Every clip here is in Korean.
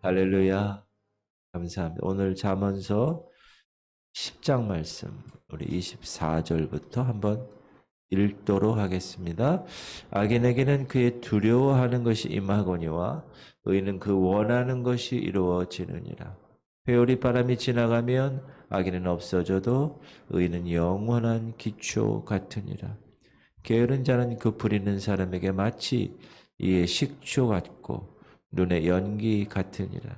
할렐루야. 감사합니다. 오늘 잠언서 10장 말씀 우리 24절부터 한번 읽도록 하겠습니다. 악인에게는 그의 두려워하는 것이 임하거니와 의인은 그 원하는 것이 이루어지느니라. 회오리 바람이 지나가면 악인은 없어져도 의인은 영원한 기초 같으니라. 게으른 자는 그 부리는 사람에게 마치 이의 식초 같고 눈의 연기 같으니라.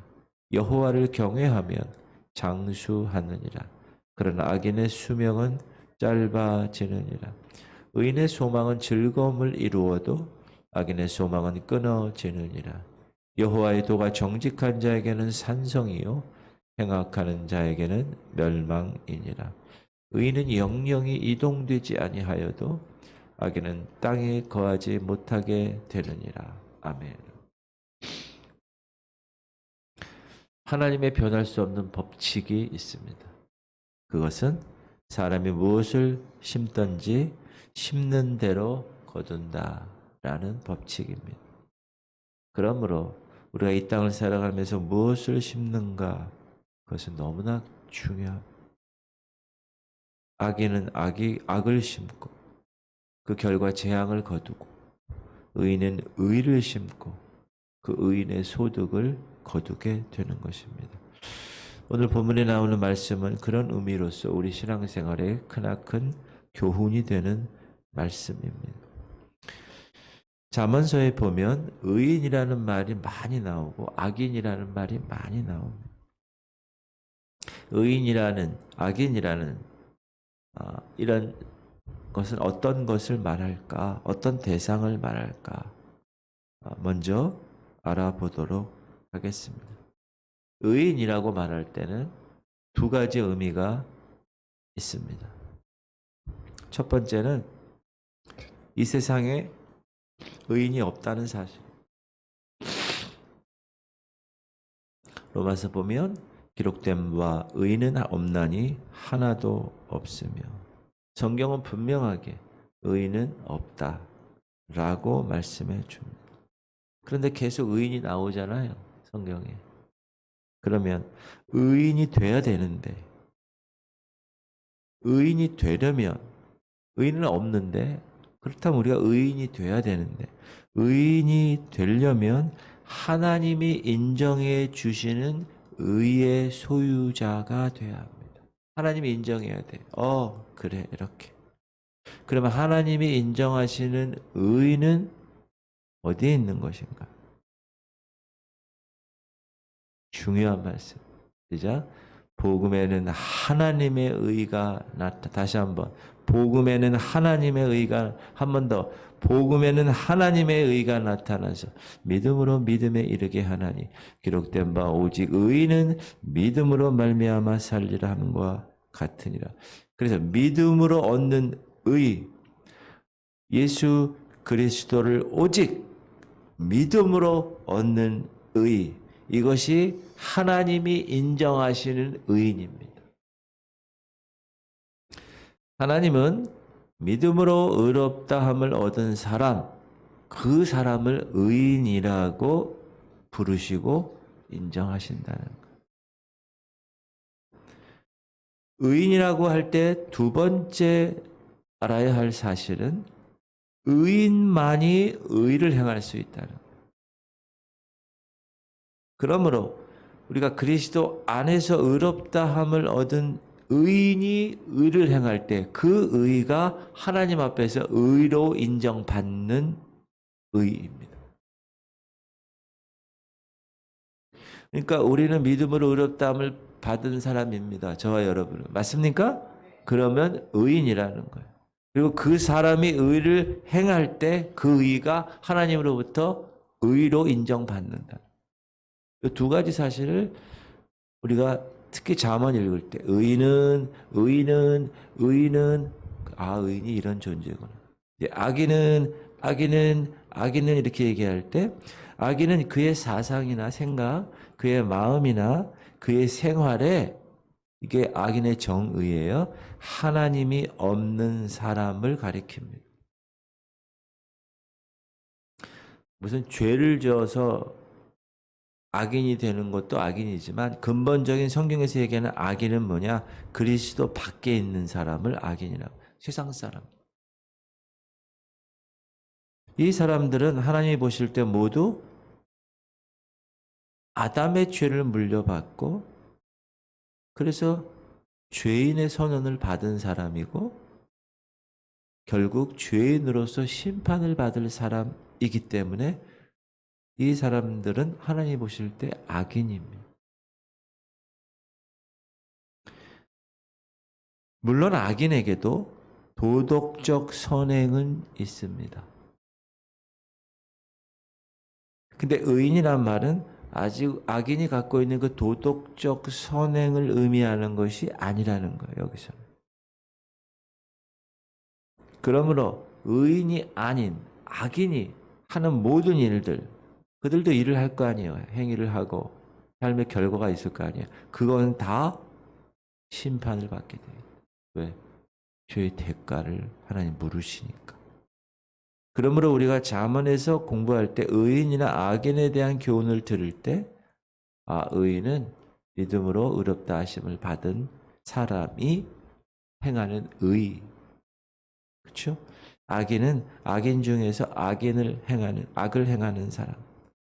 여호와를 경외하면 장수하느니라. 그러나 악인의 수명은 짧아지느니라. 의인의 소망은 즐거움을 이루어도 악인의 소망은 끊어지느니라. 여호와의 도가 정직한 자에게는 산성이요 행악하는 자에게는 멸망이니라. 의인은 영영이 이동되지 아니하여도 악인은 땅에 거하지 못하게 되느니라. 아멘. 하나님의 변할 수 없는 법칙이 있습니다. 그것은 사람이 무엇을 심든지 심는 대로 거둔다라는 법칙입니다. 그러므로 우리가 이 땅을 살아가면서 무엇을 심는가, 그것은 너무나 중요합니다. 악인은 악을 심고 그 결과 재앙을 거두고, 의인은 의를 심고 그 의인의 소득을 거두게 되는 것입니다. 오늘 본문에 나오는 말씀은 그런 의미로서 우리 신앙생활에 크나큰 교훈이 되는 말씀입니다. 잠언서에 보면 의인이라는 말이 많이 나오고 악인이라는 말이 많이 나옵니다. 의인이라는, 악인이라는 이런 것은 어떤 것을 말할까? 어떤 대상을 말할까? 먼저 알아보도록 하겠습니다. 의인이라고 말할 때는 두 가지 의미가 있습니다. 첫 번째는 이 세상에 의인이 없다는 사실. 로마서 보면 기록된 바 의인은 없나니 하나도 없으며, 성경은 분명하게 의인은 없다라고 말씀해 줍니다. 그런데 계속 의인이 나오잖아요, 성경에. 그러면 의인이 돼야 되는데, 의인이 되려면, 의인은 없는데 그렇다면 우리가 의인이 돼야 되는데, 의인이 되려면 하나님이 인정해 주시는 의의 소유자가 돼야 합니다. 하나님이 인정해야 돼. 그래, 이렇게. 그러면 하나님이 인정하시는 의는 어디에 있는 것인가? 중요한 말씀. 시작. 복음에는 하나님의 의가 다시 한번. 복음에는 하나님의 의가, 한 번 더. 복음에는 하나님의 의가 나타나서 믿음으로 믿음에 이르게 하나니 기록된 바 오직 의인은 믿음으로 말미암아 살리라 함과 같으니라. 그래서 믿음으로 얻는 의, 예수 그리스도를 오직 믿음으로 얻는 의, 이것이 하나님이 인정하시는 의인입니다. 하나님은 믿음으로 의롭다함을 얻은 사람, 그 사람을 의인이라고 부르시고 인정하신다는 것. 의인이라고 할 때 두 번째 알아야 할 사실은 의인만이 의를 행할 수 있다는 것. 그러므로 우리가 그리스도 안에서 의롭다함을 얻은 의인이 의를 행할 때 그 의가 하나님 앞에서 의로 인정받는 의입니다. 그러니까 우리는 믿음으로 의롭다함을 받은 사람입니다. 저와 여러분은. 맞습니까? 그러면 의인이라는 거예요. 그리고 그 사람이 의를 행할 때 그 의가 하나님으로부터 의로 인정받는다. 이 두 가지 사실을 우리가 특히 잠언 읽을 때 의인은 의인이 이런 존재구나. 악인은 이렇게 얘기할 때 악인은 그의 사상이나 생각, 그의 마음이나 그의 생활에, 이게 악인의 정의예요. 하나님이 없는 사람을 가리킵니다. 무슨 죄를 지어서 악인이 되는 것도 악인이지만 근본적인 성경에서 얘기하는 악인은 뭐냐? 그리스도 밖에 있는 사람을 악인이라고. 세상 사람. 이 사람들은 하나님이 보실 때 모두 아담의 죄를 물려받고 그래서 죄인의 선언을 받은 사람이고 결국 죄인으로서 심판을 받을 사람이기 때문에 이 사람들은 하나님이 보실 때 악인입니다. 물론 악인에게도 도덕적 선행은 있습니다. 근데 의인이란 말은 아직 악인이 갖고 있는 그 도덕적 선행을 의미하는 것이 아니라는 거예요, 여기서는. 그러므로 의인이 아닌 악인이 하는 모든 일들, 그들도 일을 할 거 아니에요. 행위를 하고 삶의 결과가 있을 거 아니에요. 그건 다 심판을 받게 돼요. 왜? 죄의 대가를 하나님 물으시니까. 그러므로 우리가 잠언에서 공부할 때 의인이나 악인에 대한 교훈을 들을 때 의인은 믿음으로 의롭다 하심을 받은 사람이 행하는 의. 그렇죠? 악인은 악인 중에서 악을 행하는 사람.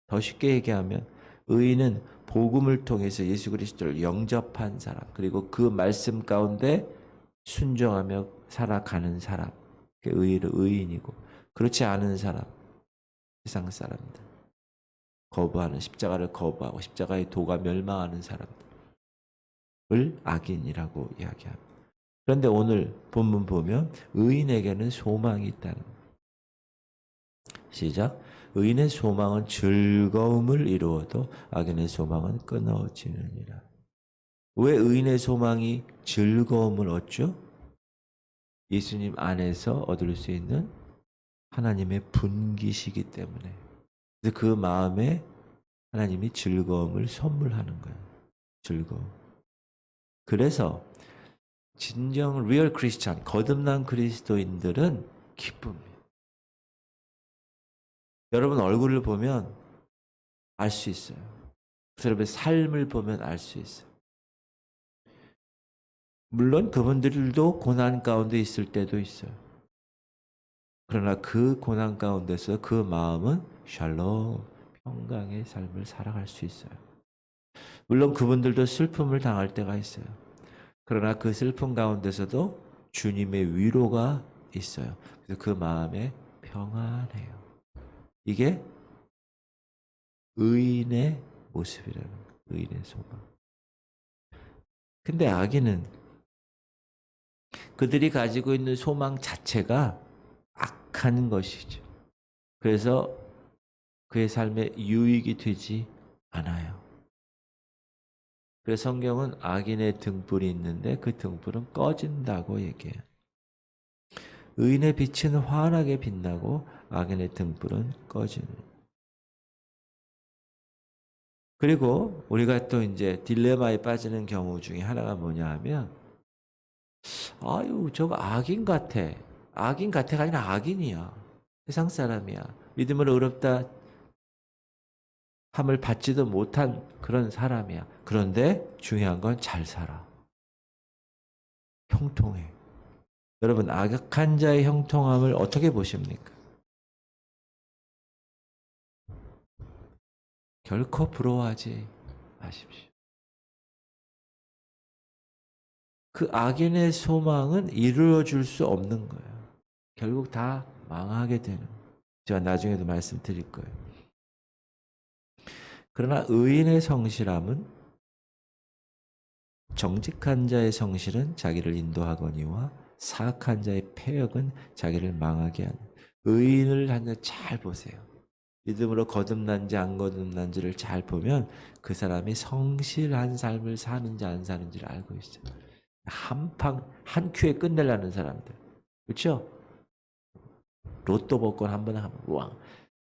더 쉽게 얘기하면 의인은 복음을 통해서 예수 그리스도를 영접한 사람, 그리고 그 말씀 가운데 순종하며 살아가는 사람. 그게 의인이고, 그렇지 않은 사람, 세상 사람들, 십자가를 거부하고 십자가의 도가 멸망하는 사람들을 악인이라고 이야기합니다. 그런데 오늘 본문 보면 의인에게는 소망이 있다는 거예요. 시작. 의인의 소망은 즐거움을 이루어도 악인의 소망은 끊어지느니라. 왜 의인의 소망이 즐거움을 얻죠? 예수님 안에서 얻을 수 있는 하나님의 분기시기 때문에. 그래서 그 마음에 하나님이 즐거움을 선물하는 거예요. 즐거움. 그래서 진정 리얼 크리스찬, 거듭난 그리스도인들은 기쁩니다. 여러분 얼굴을 보면 알 수 있어요. 그 사람의 삶을 보면 알 수 있어요. 물론 그분들도 고난 가운데 있을 때도 있어요. 그러나 그 고난 가운데서 그 마음은 샬롬, 평강의 삶을 살아갈 수 있어요. 물론 그분들도 슬픔을 당할 때가 있어요. 그러나 그 슬픔 가운데서도 주님의 위로가 있어요. 그래서 그 마음에 평안해요. 이게 의인의 모습이라는 거예요. 의인의 소망. 근데 악인은 그들이 가지고 있는 소망 자체가 악한 것이죠. 그래서 그의 삶에 유익이 되지 않아요. 그래서 성경은 악인의 등불이 있는데 그 등불은 꺼진다고 얘기해요. 의인의 빛은 환하게 빛나고 악인의 등불은 꺼지는. 그리고 우리가 또 이제 딜레마에 빠지는 경우 중에 하나가 뭐냐 하면 저거 악인 같아. 악인 같아가 아니라 악인이야. 세상 사람이야. 믿음으로 의롭다 함을 받지도 못한 그런 사람이야. 그런데 중요한 건 잘 살아. 형통해. 여러분 악한 자의 형통함을 어떻게 보십니까? 결코 부러워하지 마십시오. 그 악인의 소망은 이루어질 수 없는 거예요. 결국 다 망하게 되는 거예요. 제가 나중에도 말씀드릴 거예요. 그러나 의인의 성실함은 정직한 자의 성실은 자기를 인도하거니와 사악한 자의 패역은 자기를 망하게 하는. 의인을 하나 잘 보세요. 믿음으로 거듭난지 안 거듭난지를 잘 보면 그 사람이 성실한 삶을 사는지 안 사는지를 알고 있어요. 한 큐에 끝내려는 사람들. 그렇죠? 로또 복권 한 번에 하면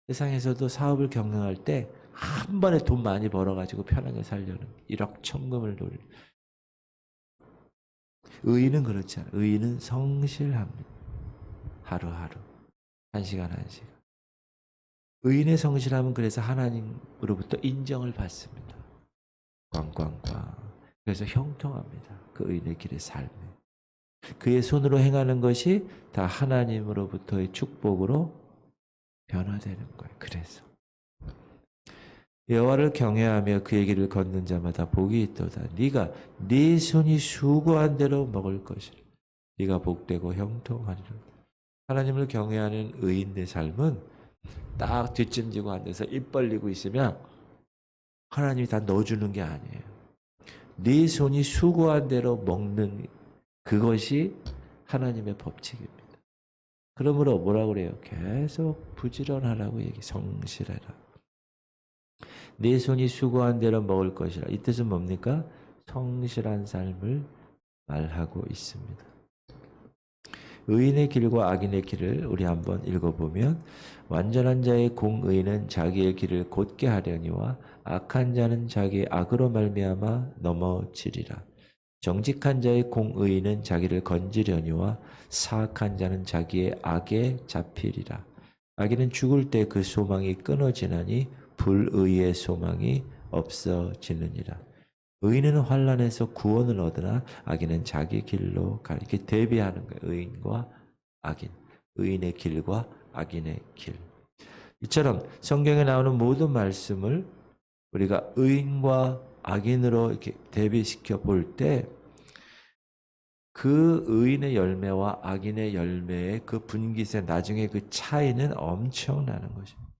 세상에서도 사업을 경영할 때 한 번에 돈 많이 벌어가지고 편하게 살려는 일확천금을 노리는. 의인은 그렇지 않아요. 의인은 성실합니다. 하루하루. 한 시간 한 시간. 의인의 성실함은 그래서 하나님으로부터 인정을 받습니다. 꽝꽝꽝. 그래서 형통합니다. 그 의인의 길의 삶이. 그의 손으로 행하는 것이 다 하나님으로부터의 축복으로 변화되는 거예요. 그래서 여호와를 경외하며 그의 길을 걷는 자마다 복이 있도다. 네가 네 손이 수고한 대로 먹을 것이라. 네가 복되고 형통하리라. 하나님을 경외하는 의인의 삶은 딱 뒷짐지고 앉아서 입 벌리고 있으면 하나님이 다 넣어주는 게 아니에요. 네 손이 수고한 대로 먹는 그것이 하나님의 법칙입니다. 그러므로 뭐라고 그래요? 계속 부지런하라고 성실해라. 네 손이 수고한 대로 먹을 것이라. 이 뜻은 뭡니까? 성실한 삶을 말하고 있습니다. 의인의 길과 악인의 길을 우리 한번 읽어보면 완전한 자의 공의는 자기의 길을 곧게 하려니와 악한 자는 자기의 악으로 말미암아 넘어지리라. 정직한 자의 공의는 자기를 건지려니와 사악한 자는 자기의 악에 잡히리라. 악인은 죽을 때 그 소망이 끊어지나니 불의의 소망이 없어지느니라. 의인은 환난에서 구원을 얻으나 악인은 자기 길로 가. 이렇게 대비하는 거예요. 의인과 악인, 의인의 길과 악인의 길. 이처럼 성경에 나오는 모든 말씀을 우리가 의인과 악인으로 이렇게 대비시켜 볼 때 그 의인의 열매와 악인의 열매의 그 분깃의 나중에 그 차이는 엄청나는 것입니다.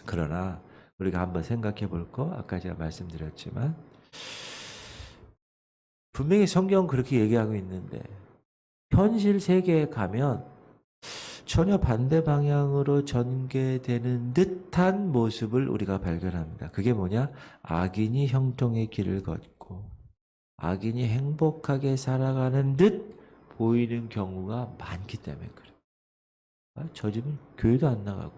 그러나 우리가 한번 생각해 볼 거, 아까 제가 말씀드렸지만 분명히 성경은 그렇게 얘기하고 있는데 현실 세계에 가면 전혀 반대 방향으로 전개되는 듯한 모습을 우리가 발견합니다. 그게 뭐냐? 악인이 형통의 길을 걷고 악인이 행복하게 살아가는 듯 보이는 경우가 많기 때문에 그래요. 저 집은 교회도 안 나가고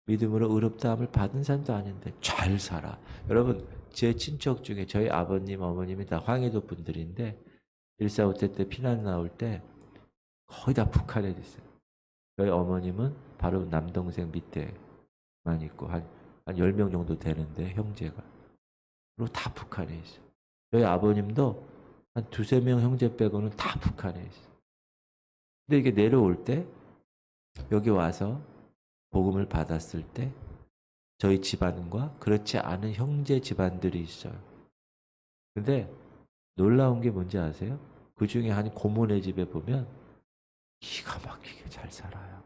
믿음으로 의롭다함을 받은 사람도 아닌데 잘 살아. 여러분, 제 친척 중에 저희 아버님, 어머님이 다 황해도 분들인데 1.4.5태 때 피난 나올 때 거의 다 북한에 있어요. 저희 어머님은 바로 남동생 밑에만 있고 한 10명 정도 되는데 형제가. 그리고 다 북한에 있어요. 저희 아버님도 한 2-3명 형제 빼고는 다 북한에 있어요. 근데 이게 내려올 때 여기 와서 복음을 받았을 때 저희 집안과 그렇지 않은 형제 집안들이 있어요. 근데 놀라운 게 뭔지 아세요? 그 중에 한 고모네 집에 보면 기가 막히게 잘 살아요.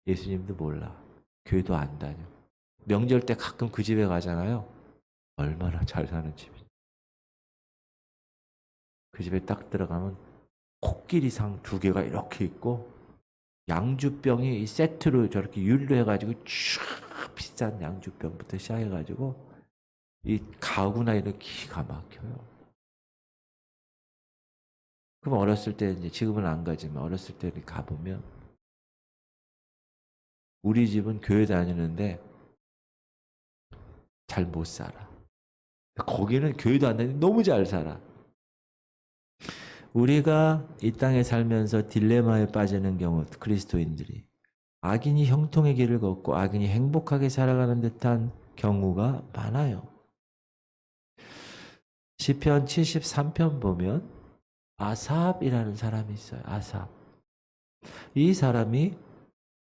예수님도 몰라. 교회도 안 다녀. 명절 때 가끔 그 집에 가잖아요. 얼마나 잘 사는 집이지. 그 집에 딱 들어가면 코끼리상 2개가 이렇게 있고 양주병이 세트로 저렇게 율로 해가지고 쫙 비싼 양주병부터 시작해가지고 이 가구나 이런 기가 막혀요. 그럼 어렸을 때 이제 지금은 안 가지만 어렸을 때 가보면 우리 집은 교회 다니는데 잘 못 살아. 거기는 교회도 안 다니는데 너무 잘 살아. 우리가 이 땅에 살면서 딜레마에 빠지는 경우 그리스도인들이 악인이 형통의 길을 걷고 악인이 행복하게 살아가는 듯한 경우가 많아요. 시편 73편 보면 아삽이라는 사람이 있어요. 아삽. 이 사람이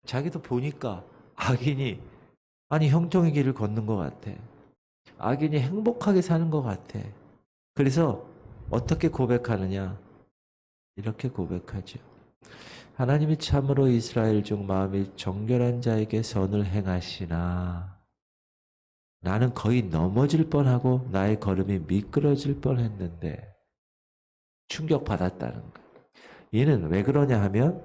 자기도 보니까 악인이 형통의 길을 걷는 것 같아. 악인이 행복하게 사는 것 같아. 그래서 어떻게 고백하느냐? 이렇게 고백하죠. 하나님이 참으로 이스라엘 중 마음이 정결한 자에게 선을 행하시나 나는 거의 넘어질 뻔하고 나의 걸음이 미끄러질 뻔했는데 충격받았다는 거예요. 이는 왜 그러냐 하면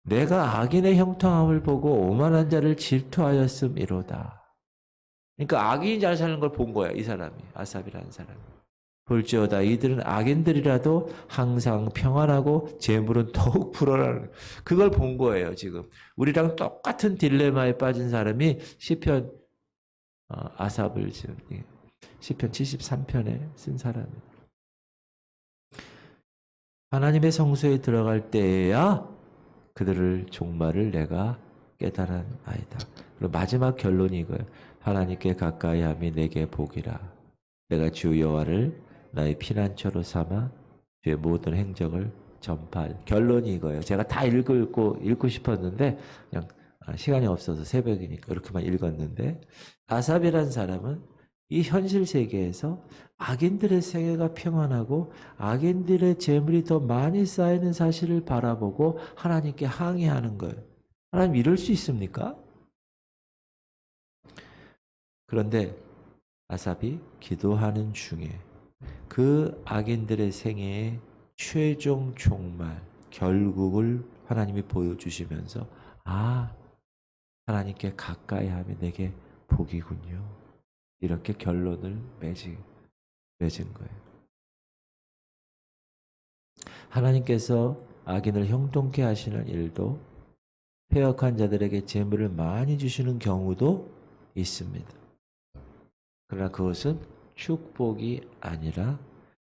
내가 악인의 형통함을 보고 오만한 자를 질투하였음이로다. 그러니까 악인이 잘 사는 걸 본 거야. 이 사람이. 아삽이라는 사람이. 볼지어다 이들은 악인들이라도 항상 평안하고 재물은 더욱 불어나는 그걸 본 거예요. 지금 우리랑 똑같은 딜레마에 빠진 사람이 시편 아삽을 지금 시편 73편에 쓴 사람이에요. 하나님의 성소에 들어갈 때에야 그들을 종말을 내가 깨달았나이다. 그리고 마지막 결론이 이거예요. 하나님께 가까이함이 내게 복이라. 내가 주 여호와를 나의 피난처로 삼아 주의 모든 행적을 전파할. 결론이 이거예요. 제가 다 읽고 싶었는데 그냥 시간이 없어서 새벽이니까 이렇게만 읽었는데, 아삽이란 사람은 이 현실 세계에서 악인들의 생애가 평안하고 악인들의 재물이 더 많이 쌓이는 사실을 바라보고 하나님께 항의하는 거예요. 하나님 이럴 수 있습니까? 그런데 아삽이 기도하는 중에 그 악인들의 생애의 최종 종말, 결국을 하나님이 보여주시면서 하나님께 가까이 하면 내게 복이군요. 이렇게 결론을 맺은 거예요. 하나님께서 악인을 형통케 하시는 일도, 패역한 자들에게 재물을 많이 주시는 경우도 있습니다. 그러나 그것은 축복이 아니라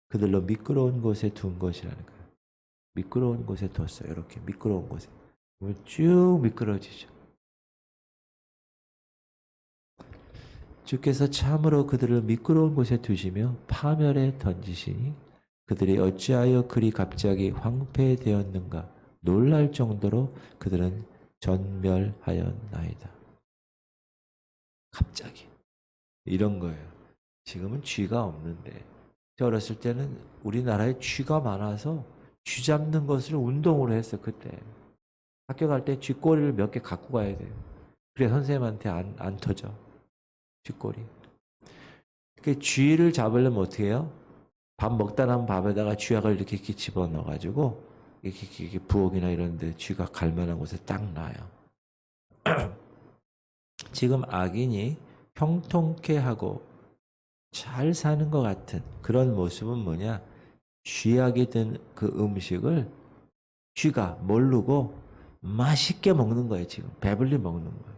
그들로 미끄러운 곳에 둔 것이라는 거예요. 미끄러운 곳에 뒀어요. 이렇게 미끄러운 곳에. 쭉 미끄러지죠. 주께서 참으로 그들을 미끄러운 곳에 두시며 파멸에 던지시니 그들이 어찌하여 그리 갑자기 황폐되었는가 놀랄 정도로 그들은 전멸하였나이다. 갑자기. 이런 거예요. 지금은 쥐가 없는데, 저 어렸을 때는 우리나라에 쥐가 많아서 쥐 잡는 것을 운동으로 했어요. 그때 학교 갈 때 쥐꼬리를 몇 개 갖고 가야 돼요. 그래 선생님한테 안 터져. 쥐꼬리. 그 쥐를 잡으려면 어떻게 해요? 밥 먹다 남은 밥에다가 쥐약을 이렇게 집어넣어가지고 이렇게 부엌이나 이런 데 쥐가 갈 만한 곳에 딱 놔요. 지금 악인이 형통케 하고 잘 사는 것 같은 그런 모습은 뭐냐? 쥐약이 든 그 음식을 쥐가 모르고 맛있게 먹는 거예요. 지금 배불리 먹는 거예요.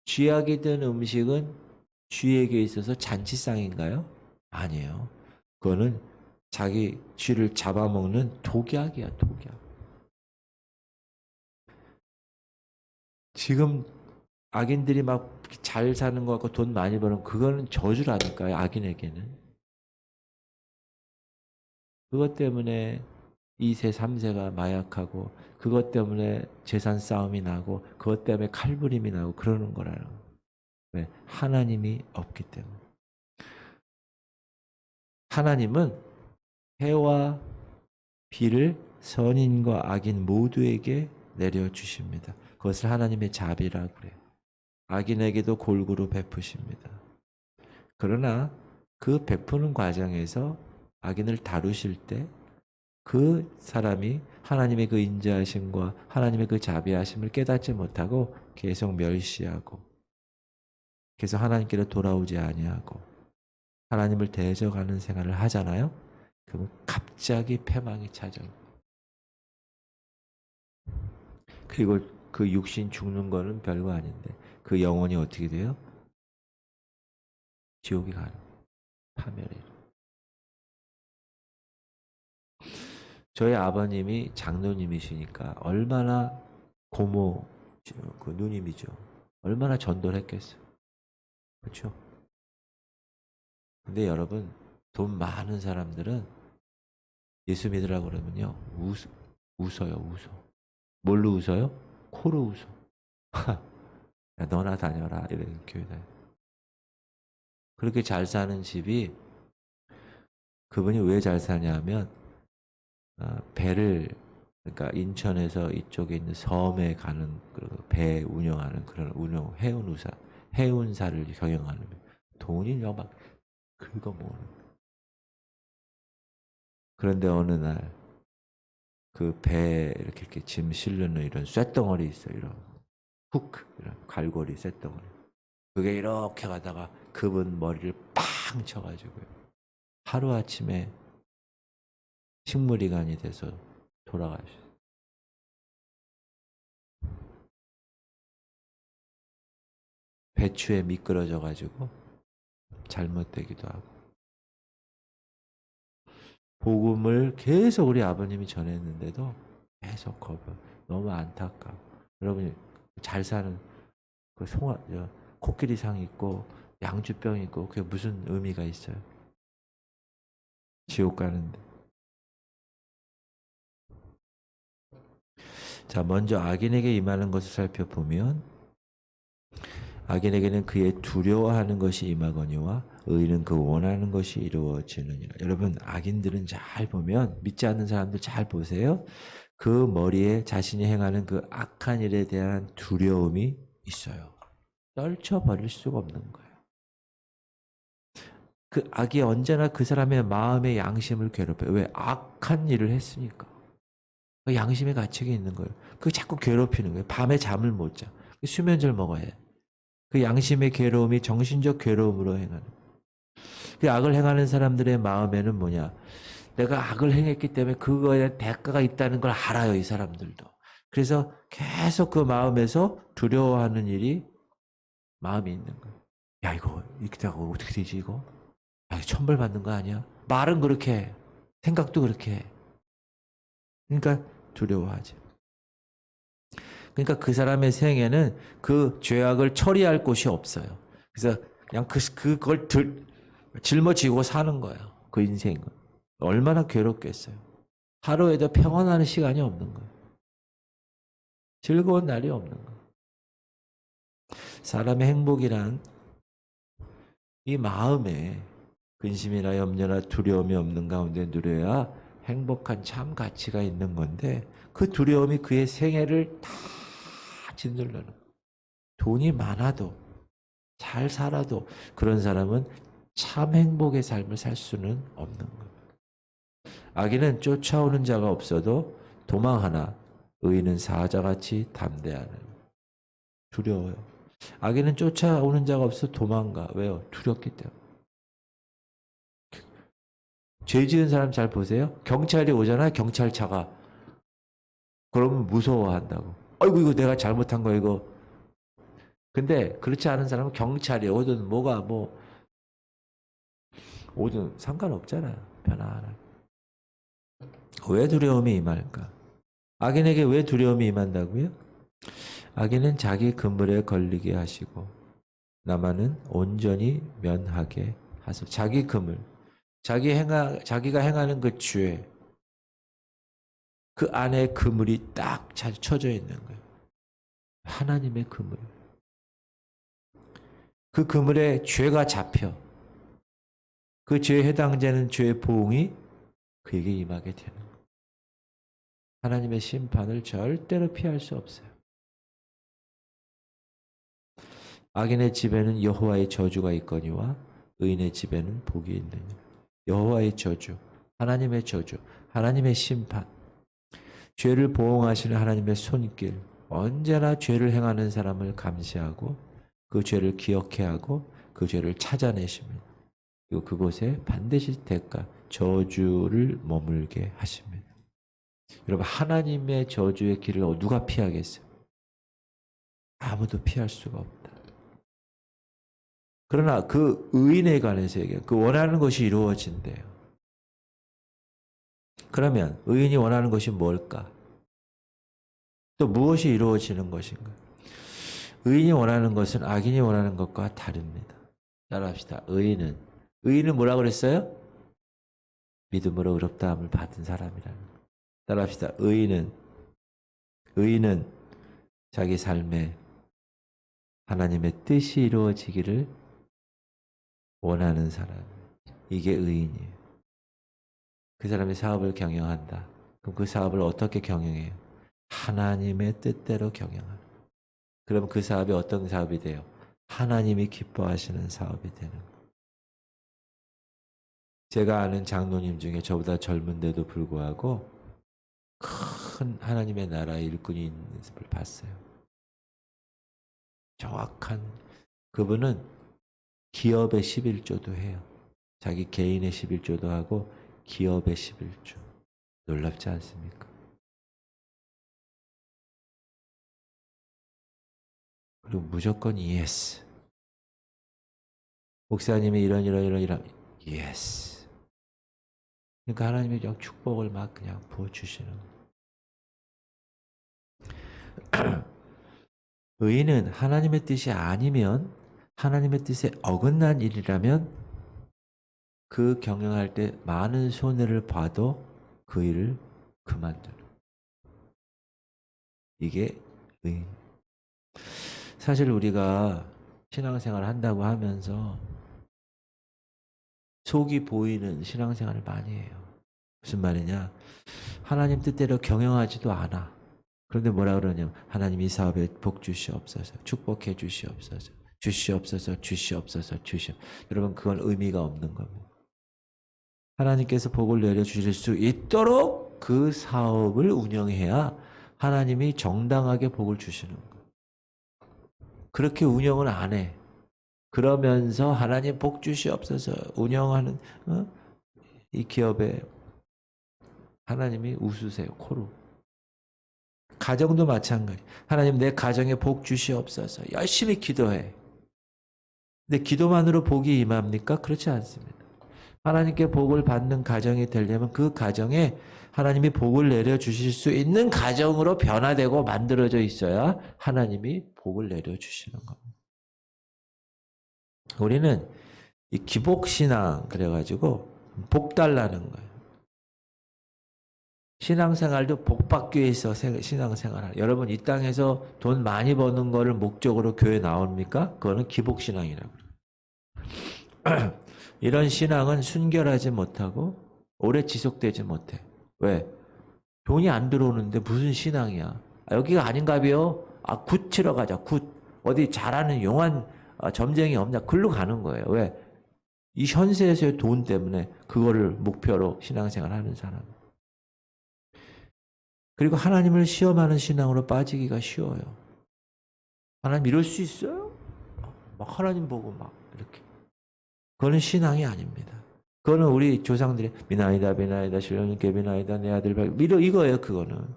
쥐약이 든 음식은 쥐에게 있어서 잔치상인가요? 아니에요. 그거는 자기 쥐를 잡아먹는 독약이야, 독약. 지금 악인들이 막 잘 사는 것 같고 돈 많이 버는, 그거는 저주라니까요, 악인에게는. 그것 때문에 2세, 3세가 마약하고, 그것 때문에 재산 싸움이 나고, 그것 때문에 칼부림이 나고 그러는 거라는 거예요. 왜? 하나님이 없기 때문에. 하나님은 해와 비를 선인과 악인 모두에게 내려주십니다. 그것을 하나님의 자비라고 그래요. 악인에게도 골고루 베푸십니다. 그러나 그 베푸는 과정에서 악인을 다루실 때 그 사람이 하나님의 그 인자하심과 하나님의 그 자비하심을 깨닫지 못하고 계속 멸시하고 계속 하나님께로 돌아오지 아니하고 하나님을 대적하는 생활을 하잖아요. 그러면 갑자기 패망이 찾아옵니다. 그리고 그 육신 죽는 거는 별거 아닌데 그 영혼이 어떻게 돼요? 지옥에 가는, 파멸이에요. 저희 아버님이 장로님이시니까 얼마나 고모, 그 누님이죠. 얼마나 전도를 했겠어요. 그렇죠? 근데 여러분, 돈 많은 사람들은 예수 믿으라고 그러면요, 웃어요, 웃어. 뭘로 웃어요? 코로 웃어. 야, 너나 다녀라. 이런 교회 다녀. 그렇게 잘 사는 집이, 그분이 왜 잘 사냐면 배를, 그러니까 인천에서 이쪽에 있는 섬에 가는 배 운영하는 그런 해운사를 경영하는, 돈이 막 긁어모으는. 그런데 어느 날 그 배에 이렇게 짐 실르는 이런 쇳덩어리 있어요. 이런 후크, 이런 갈고리 쇳덩어리. 그게 이렇게 가다가 그분 머리를 팡 쳐가지고요. 하루아침에 식물이간이 돼서 돌아가셨어요. 배추에 미끄러져 가지고 잘못되기도 하고. 복음을 계속 우리 아버님이 전했는데도 계속 거부. 너무 안타까워. 여러분이 잘 사는 그 코끼리상 있고 양주병 있고 그게 무슨 의미가 있어요? 지옥 가는데. 자, 먼저 악인에게 임하는 것을 살펴보면 악인에게는 그의 두려워하는 것이 임하거니와 의인은 그 원하는 것이 이루어지느니라. 여러분, 악인들은 잘 보면, 믿지 않는 사람들 잘 보세요. 그 머리에 자신이 행하는 그 악한 일에 대한 두려움이 있어요. 떨쳐버릴 수가 없는 거예요. 그 악이 언제나 그 사람의 마음의 양심을 괴롭혀요. 왜? 악한 일을 했으니까. 그 양심의 가책이 있는 거예요. 그게 자꾸 괴롭히는 거예요. 밤에 잠을 못 자. 수면제를 먹어야 해. 그 양심의 괴로움이 정신적 괴로움으로 행하는. 그 악을 행하는 사람들의 마음에는 뭐냐? 내가 악을 행했기 때문에 그거에 대가가 있다는 걸 알아요, 이 사람들도. 그래서 계속 그 마음에서 두려워하는 일이 마음이 있는 거예요. 야, 이거 이렇게 하고 어떻게 되지 이거? 야, 천벌 받는 거 아니야? 말은 그렇게 해. 생각도 그렇게 해. 그러니까 두려워하지. 그러니까 그 사람의 생에는 그 죄악을 처리할 곳이 없어요. 그래서 그냥 그걸 짊어지고 사는 거예요. 그 인생은. 얼마나 괴롭겠어요. 하루에도 평안하는 시간이 없는 거예요. 즐거운 날이 없는 거예요. 사람의 행복이란 이 마음에 근심이나 염려나 두려움이 없는 가운데 누려야 행복한 참 가치가 있는 건데 그 두려움이 그의 생애를 다 짓눌러는 거예요. 돈이 많아도 잘 살아도 그런 사람은 참 행복의 삶을 살 수는 없는 거예요. 악인은 쫓아오는 자가 없어도 도망하나 의인은 사자같이 담대하는. 두려워요. 악인은 쫓아오는 자가 없어 도망가. 왜요? 두렵기 때문에. 죄 지은 사람 잘 보세요. 경찰이 오잖아요. 경찰차가. 그러면 무서워한다고. 아이고 이거 내가 잘못한 거 이거. 근데 그렇지 않은 사람은 경찰이 오든 뭐가 뭐 오든 상관없잖아요. 편안하게. 왜 두려움이 임할까? 악인에게 왜 두려움이 임한다고요? 악인은 자기 그물에 걸리게 하시고 나만은 온전히 면하게 하소서. 자기 그물, 자기가 행하는 그 죄, 그 안에 그물이 딱 잘 쳐져 있는 거예요. 하나님의 그물. 그 그물에 죄가 잡혀 그 죄에 해당되는 죄의 보응이 그에게 임하게 되는 거예요. 하나님의 심판을 절대로 피할 수 없어요. 악인의 집에는 여호와의 저주가 있거니와 의인의 집에는 복이 있느니라. 여호와의 저주, 하나님의 저주, 하나님의 심판, 죄를 보응하시는 하나님의 손길, 언제나 죄를 행하는 사람을 감시하고 그 죄를 기억해야 하고 그 죄를 찾아내십니다. 그리고 그곳에 반드시 대가, 저주를 머물게 하십니다. 여러분, 하나님의 저주의 길을 누가 피하겠어요? 아무도 피할 수가 없다. 그러나 그 의인에 관해서 얘기해요. 그 원하는 것이 이루어진대요. 그러면 의인이 원하는 것이 뭘까? 또 무엇이 이루어지는 것인가? 의인이 원하는 것은 악인이 원하는 것과 다릅니다. 따라합시다. 의인은 뭐라 그랬어요? 믿음으로 의롭다함을 받은 사람이라는 거. 따라합시다. 의인은 자기 삶에 하나님의 뜻이 이루어지기를 원하는 사람. 이게 의인이에요. 그 사람이 사업을 경영한다. 그럼 그 사업을 어떻게 경영해요? 하나님의 뜻대로 경영하는. 그럼 그 사업이 어떤 사업이 돼요? 하나님이 기뻐하시는 사업이 되는 거예요. 제가 아는 장로님 중에 저보다 젊은데도 불구하고 큰 하나님의 나라의 일꾼이 있는 모습을 봤어요. 정확한 그분은 기업의 11조도 해요. 자기 개인의 11조도 하고 기업의 11조. 놀랍지 않습니까? 그리고 무조건 예스. 목사님이 이런 예스. 그러니까 하나님이 그냥 축복을 막 그냥 부어주시는. 의인은 하나님의 뜻이 아니면, 하나님의 뜻에 어긋난 일이라면 그 경영할 때 많은 손해를 봐도 그 일을 그만두는, 이게 의인. 사실 우리가 신앙생활을 한다고 하면서 속이 보이는 신앙생활을 많이 해요. 무슨 말이냐? 하나님 뜻대로 경영하지도 않아. 그런데 뭐라 그러냐면 하나님 이 사업에 복 주시옵소서, 축복해 주시옵소서, 주시옵소서, 주시옵소서, 여러분, 그건 의미가 없는 겁니다. 하나님께서 복을 내려주실 수 있도록 그 사업을 운영해야 하나님이 정당하게 복을 주시는 거예요. 그렇게 운영을 안 해. 그러면서 하나님 복 주시옵소서 운영하는 이 기업에 하나님이 웃으세요, 코로. 가정도 마찬가지. 하나님 내 가정에 복 주시옵소서. 열심히 기도해. 근데 기도만으로 복이 임합니까? 그렇지 않습니다. 하나님께 복을 받는 가정이 되려면 그 가정에 하나님이 복을 내려주실 수 있는 가정으로 변화되고 만들어져 있어야 하나님이 복을 내려주시는 겁니다. 우리는 이 기복신앙 그래가지고 복 달라는 거예요. 신앙생활도 복 받기 위해서 신앙생활을. 여러분, 이 땅에서 돈 많이 버는 거를 목적으로 교회 나옵니까? 그거는 기복신앙이라고 그래요. 이런 신앙은 순결하지 못하고 오래 지속되지 못해. 왜? 돈이 안 들어오는데 무슨 신앙이야? 여기가 아닌가 봐요. 굿 치러 가자. 굿. 어디 잘하는 용한 점쟁이 없냐? 글로 가는 거예요. 왜? 이 현세에서의 돈 때문에 그거를 목표로 신앙생활 하는 사람. 그리고 하나님을 시험하는 신앙으로 빠지기가 쉬워요. 하나님 이럴 수 있어요? 막 하나님 보고 막 이렇게. 그거는 신앙이 아닙니다. 그거는 우리 조상들이 미나이다 미나이다 신령님께 미나이다 내 아들 이거예요. 그거는.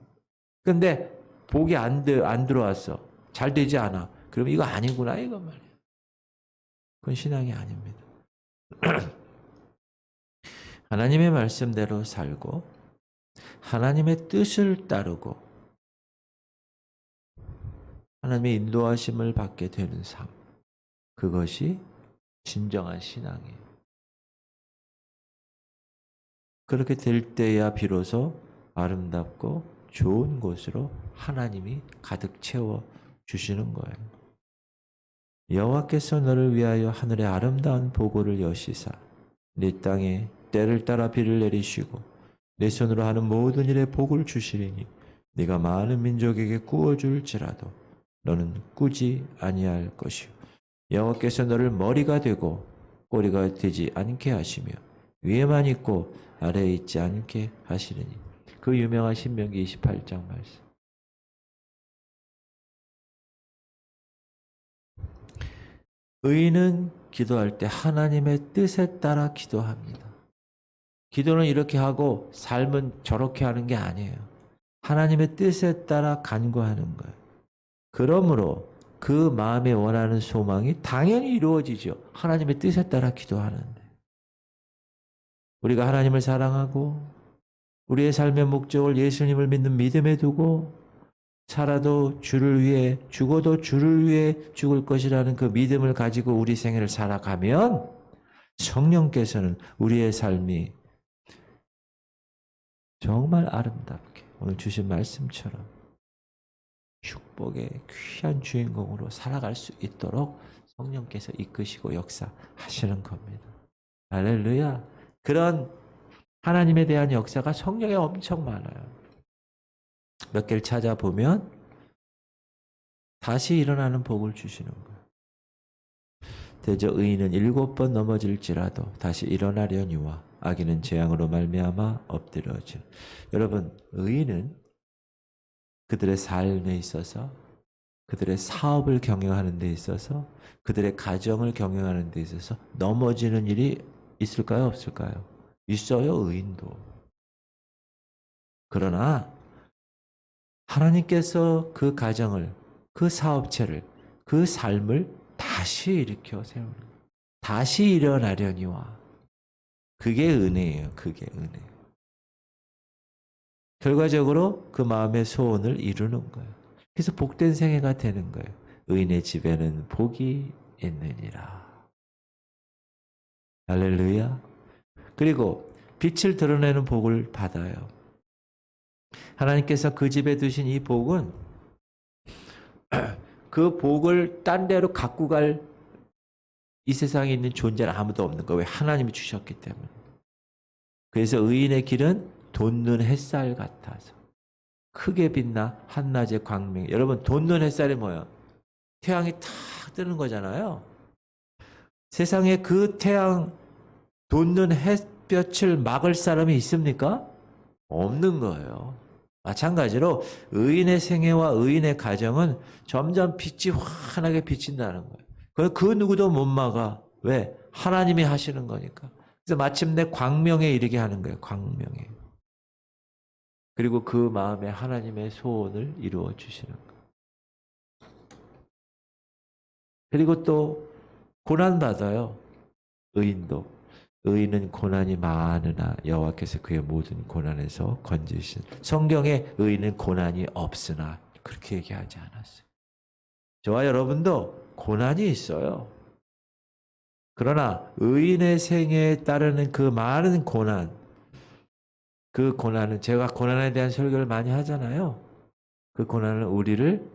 근데 복이 안 들어왔어. 잘 되지 않아. 그럼 이거 아니구나 이거 말이에요. 그건 신앙이 아닙니다. 하나님의 말씀대로 살고 하나님의 뜻을 따르고 하나님의 인도하심을 받게 되는 삶, 그것이 진정한 신앙이에요. 그렇게 될 때야 비로소 아름답고 좋은 곳으로 하나님이 가득 채워 주시는 거예요. 여호와께서 너를 위하여 하늘의 아름다운 보고를 여시사 네 땅에 때를 따라 비를 내리시고 내 손으로 하는 모든 일에 복을 주시리니 네가 많은 민족에게 꾸어줄지라도 너는 꾸지 아니할 것이요 여호와께서 너를 머리가 되고 꼬리가 되지 않게 하시며 위에만 있고 아래에 있지 않게 하시리니. 그 유명한 신명기 28장 말씀. 의인은 기도할 때 하나님의 뜻에 따라 기도합니다. 기도는 이렇게 하고 삶은 저렇게 하는 게 아니에요. 하나님의 뜻에 따라 간구하는 거예요. 그러므로 그 마음에 원하는 소망이 당연히 이루어지죠. 하나님의 뜻에 따라 기도하는데. 우리가 하나님을 사랑하고 우리의 삶의 목적을 예수님을 믿는 믿음에 두고 살아도 주를 위해 죽어도 주를 위해 죽을 것이라는 그 믿음을 가지고 우리 생애를 살아가면 성령께서는 우리의 삶이 정말 아름답게 오늘 주신 말씀처럼 축복의 귀한 주인공으로 살아갈 수 있도록 성령께서 이끄시고 역사하시는 겁니다. 할렐루야. 그런 하나님에 대한 역사가 성경에 엄청 많아요. 몇 개를 찾아보면 다시 일어나는 복을 주시는 거예요. 대저 의인은 7번 넘어질지라도 다시 일어나려니와 악인은 재앙으로 말미암아 엎드려져. 여러분, 의인은 그들의 삶에 있어서, 그들의 사업을 경영하는 데 있어서, 그들의 가정을 경영하는 데 있어서 넘어지는 일이 있을까요? 없을까요? 있어요, 의인도. 그러나 하나님께서 그 가정을, 그 사업체를, 그 삶을 다시 일으켜 세우는 거예요. 다시 일어나려니와. 그게 은혜예요. 그게 은혜. 결과적으로 그 마음의 소원을 이루는 거예요. 그래서 복된 생애가 되는 거예요. 의인의 집에는 복이 있느니라. 할렐루야. 그리고 빛을 드러내는 복을 받아요. 하나님께서 그 집에 두신 이 복은 그 복을 딴 데로 갖고 갈 이 세상에 있는 존재는 아무도 없는 거예요. 왜? 하나님이 주셨기 때문에. 그래서 의인의 길은 돋는 햇살 같아서 크게 빛나 한낮의 광명. 여러분, 돋는 햇살이 뭐예요? 태양이 탁 뜨는 거잖아요. 세상에 그 태양 돋는 햇볕을 막을 사람이 있습니까? 없는 거예요. 마찬가지로 의인의 생애와 의인의 가정은 점점 빛이 환하게 비친다는 거예요. 그 누구도 못 막아. 왜? 하나님이 하시는 거니까. 그래서 마침내 광명에 이르게 하는 거예요. 광명에. 그리고 그 마음에 하나님의 소원을 이루어 주시는 거예요. 그리고 또 고난받아요. 의인도. 의인은 고난이 많으나 여호와께서 그의 모든 고난에서 건지신. 성경에 의인은 고난이 없으나 그렇게 얘기하지 않았어요. 저와 여러분도 고난이 있어요. 그러나 의인의 생애에 따르는 그 많은 고난, 그 고난은 제가 고난에 대한 설교를 많이 하잖아요. 그 고난은 우리를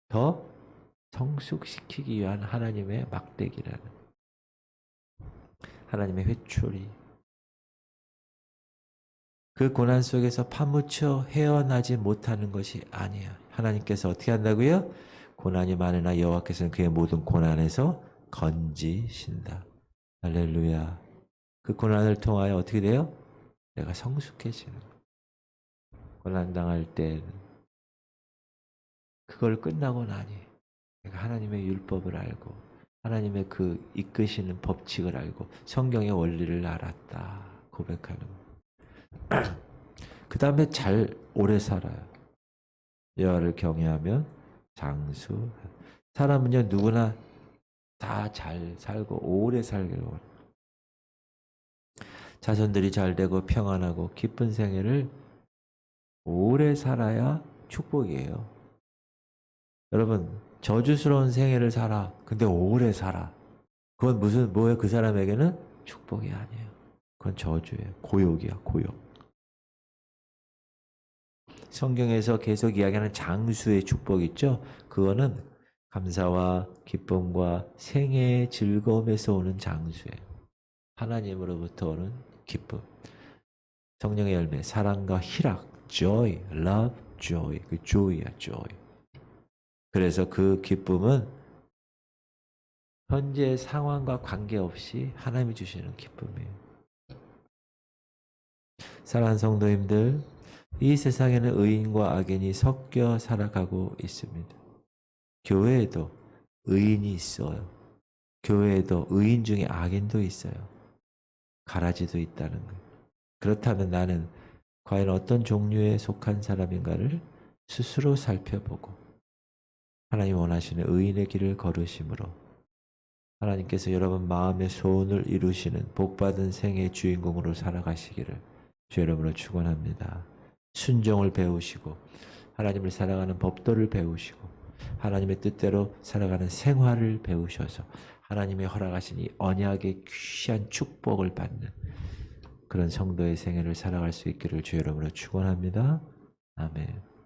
더 성숙시키기 위한 하나님의 막대기라는, 하나님의 회초리. 그 고난 속에서 파묻혀 헤어나지 못하는 것이 아니야. 하나님께서 어떻게 한다고요? 고난이 많으나 여호와께서는 그의 모든 고난에서 건지신다. 할렐루야. 그 고난을 통하여 어떻게 돼요? 내가 성숙해지는 거예요. 고난 당할 때는 그걸 끝나고 나니 내가 하나님의 율법을 알고 하나님의 그 이끄시는 법칙을 알고 성경의 원리를 알았다 고백하는 거예요. 그 다음에 잘 오래 살아요. 여호와를 경외하면 장수. 사람은요 누구나 다 잘 살고 오래 살기를 원해요. 자손들이 잘 되고 평안하고 기쁜 생애를 오래 살아야 축복이에요. 여러분, 저주스러운 생애를 살아. 근데 오래 살아. 그건 뭐예요? 그 사람에게는 축복이 아니에요. 그건 저주예요. 고욕이야, 고욕. 성경에서 계속 이야기하는 장수의 축복 있죠? 그거는 감사와 기쁨과 생애의 즐거움에서 오는 장수예요. 하나님으로부터 오는 기쁨. 성령의 열매, 사랑과 희락, joy, love, joy. 그 joy야, joy. 그래서 그 기쁨은 현재 상황과 관계없이 하나님이 주시는 기쁨이에요. 사랑하는 성도님들, 이 세상에는 의인과 악인이 섞여 살아가고 있습니다. 교회에도 의인이 있어요. 교회에도 의인 중에 악인도 있어요. 가라지도 있다는 거예요. 그렇다면 나는 과연 어떤 종류에 속한 사람인가를 스스로 살펴보고 하나님 원하시는 의인의 길을 걸으심으로 하나님께서 여러분 마음의 소원을 이루시는 복받은 생의 주인공으로 살아가시기를 주 여러분을 축원합니다. 순종을 배우시고 하나님을 사랑하는 법도를 배우시고 하나님의 뜻대로 살아가는 생활을 배우셔서 하나님의 허락하신 이 언약의 귀한 축복을 받는 그런 성도의 생애를 살아갈 수 있기를 주 여러분을 축원합니다. 아멘.